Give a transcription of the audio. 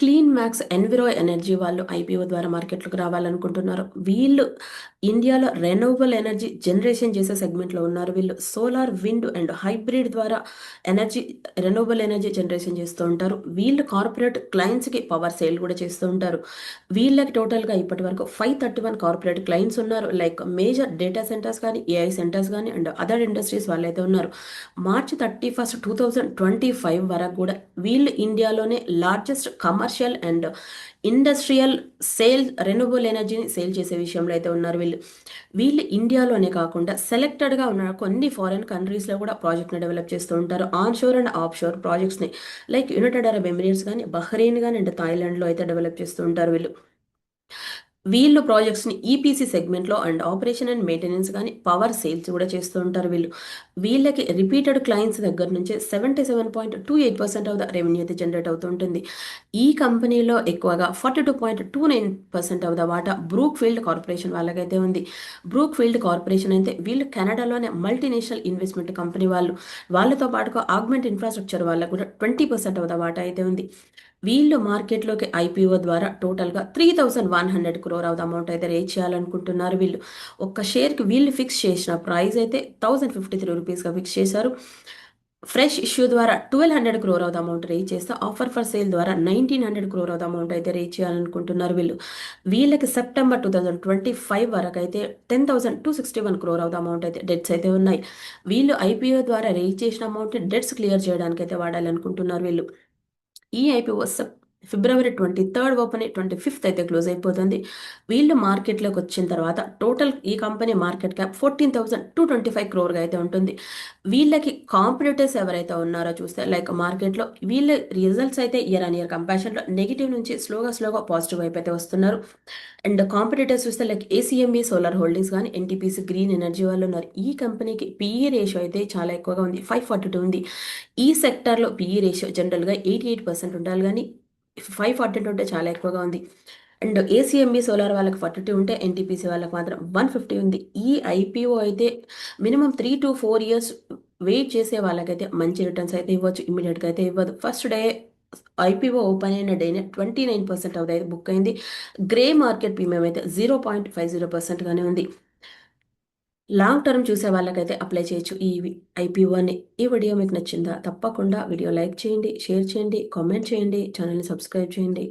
Clean max enviro energy వాళ్ళు IPO ద్వారా మార్కెట్లోకి రావాలనుకుంటున్నారు. వీళ్ళు ఇండియాలో రెన్యూవబుల్ ఎనర్జీ జనరేషన్ చేసే సెగ్మెంట్‌లో ఉన్నారు. వీళ్ళు సోలార్, విండ్ అండ్ హైబ్రిడ్ ద్వారా ఎనర్జీ రెన్యూవబుల్ ఎనర్జీ జనరేషన్ చేస్తూ ఉంటారు. వీళ్ళు కార్పొరేట్ క్లయింట్స్‌కి పవర్ సేల్ కూడా చేస్తూ ఉంటారు. వీళ్ళకి టోటల్‌గా ఇప్పటివరకు 531 కార్పొరేట్ క్లయింట్స్ ఉన్నారు. లైక్ మేజర్ డేటా సెంటర్స్ కానీ, ఏఐ సెంటర్స్ కానీ అండ్ అదర్ ఇండస్ట్రీస్ వాళ్ళైతే ఉన్నారు. మార్చ్ 31, 2025 వరకు కూడా వీళ్ళు ఇండియాలోనే largest commercial and industrial sale renewable ఎనర్జీని సేల్ చేసే విషయంలో అయితే ఉన్నారు వీళ్ళు. వీళ్ళు ఇండియాలోనే కాకుండా సెలెక్టెడ్గా ఉన్న కొన్ని ఫారిన్ కంట్రీస్లో కూడా ప్రాజెక్ట్ని డెవలప్ చేస్తూ ఉంటారు. On shore and off shore ప్రాజెక్ట్స్ని లైక్ యునైటెడ్ అరబ్ ఎమిరేట్స్ కానీ, బహ్రెయిన్ కానీ అండ్ థాయిలాండ్లో అయితే డెవలప్ చేస్తూ ఉంటారు వీళ్ళు. వీళ్ళు ప్రాజెక్ట్స్ని ఈపీసీ సెగ్మెంట్లో అండ్ ఆపరేషన్ అండ్ మెయింటెనెన్స్ కానీ పవర్ సేల్స్ కూడా చేస్తూ ఉంటారు వీళ్ళు. వీళ్ళకి రిపీటెడ్ క్లయింట్స్ దగ్గర నుంచి 77.28% ఆఫ్ ద రెవెన్యూ అయితే జనరేట్ అవుతూ ఉంటుంది. ఈ కంపెనీలో ఎక్కువగా 42.29% ఆఫ్ ద వాటా బ్రూక్ ఫీల్డ్ కార్పొరేషన్ వాళ్ళకైతే ఉంది. బ్రూక్ ఫీల్డ్ కార్పొరేషన్ అయితే వీళ్ళు కెనడాలోనే మల్టీనేషనల్ ఇన్వెస్ట్మెంట్ కంపెనీ వాళ్ళు. వాళ్ళతో పాటుగా ఆగ్మెంట్ ఇన్ఫ్రాస్ట్రక్చర్ వాళ్ళకు కూడా 20% ఆఫ్ ద వాటా అయితే ఉంది. వీళ్ళు మార్కెట్లోకి ఐపీఓ ద్వారా టోటల్గా 3,100 క్రోర్ ఆఫ్ ద అమౌంట్ అయితే రేజ్ చేయాలనుకుంటున్నారు వీళ్ళు. ఒక్క షేర్కి వీళ్ళు ఫిక్స్ చేసిన ప్రైస్ అయితే 1,053 రూపీస్గా ఫిక్స్ చేశారు. ఫ్రెష్ ఇష్యూ ద్వారా 1,200 crore of the amount raise చేస్తే ఆఫర్ ఫర్ సేల్ ద్వారా 1,900 క్రోర్ ఆఫ్ ద అమౌంట్ అయితే రేజ్ చేయాలనుకుంటున్నారు వీళ్ళు. వీళ్ళకి సెప్టెంబర్ 2025 వరకు అయితే 10,261 క్రోర్ ఆఫ్ ద అమౌంట్ అయితే డెట్స్ అయితే ఉన్నాయి. వీళ్ళు ఐపీఓ ద్వారా రేజ్ చేసిన అమౌంట్ డెట్స్ క్లియర్ చేయడానికి అయితే వాడాలనుకుంటున్నారు వీళ్ళు. ఈ ఐపీఓ ఫిబ్రవరి 23 ఓపెన్ అయ్యి 25th అయితే క్లోజ్ అయిపోతుంది. వీళ్ళు మార్కెట్లోకి వచ్చిన తర్వాత టోటల్ ఈ కంపెనీ మార్కెట్ క్యాప్ 14,225 క్రోర్గా అయితే ఉంటుంది. వీళ్ళకి కాంపిటీటర్స్ ఎవరైతే ఉన్నారో చూస్తే లైక్ మార్కెట్లో వీళ్ళ రిజల్ట్స్ అయితే ఇయర్ ఆన్ ఇయర్ కంపారిజన్లో నెగిటివ్ నుంచి స్లోగా పాజిటివ్ వైపు అయితే వస్తున్నారు. అండ్ కాంపిటీటర్స్ చూస్తే లైక్ ఏసీఎంబీ సోలార్ హోల్డింగ్స్ కానీ, ఎన్టీపీసీ గ్రీన్ ఎనర్జీ వాళ్ళు ఉన్నారు. ఈ కంపెనీకి పీఈ రేషియో అయితే చాలా ఎక్కువగా ఉంది, 542 ఉంది. ఈ సెక్టార్లో పీఈ రేషియో జనరల్గా 88% ఉండాలి, కానీ 542 ఉంటే చాలా ఎక్కువగా ఉంది. అండ్ ఏసీఎంబీ సోలార్ వాళ్ళకి 42 ఉంటే ఎన్టీపీసీ వాళ్ళకి మాత్రం 150 ఉంది. ఈ ఐపీఓ అయితే మినిమం 3 to 4 ఇయర్స్ వెయిట్ చేసే వాళ్ళకైతే మంచి రిటర్న్స్ అయితే ఇవ్వచ్చు, ఇమీడియట్గా అయితే ఇవ్వదు. ఫస్ట్ డే ఐపీఓ ఓపెన్ అయిన డేనే 29% అవుతుంది బుక్ అయింది. గ్రే మార్కెట్ ప్రీమియం అయితే 0.50%గానే ఉంది. లాంగ్ టర్మ్ చూసే వాళ్ళకైతే అప్లై చేయొచ్చు ఈ ఐపీఓని. ఈ వీడియో మీకు నచ్చిందా? తప్పకుండా వీడియో లైక్ చేయండి, షేర్ చేయండి, కామెంట్ చేయండి, ఛానల్ని సబ్స్క్రైబ్ చేయండి.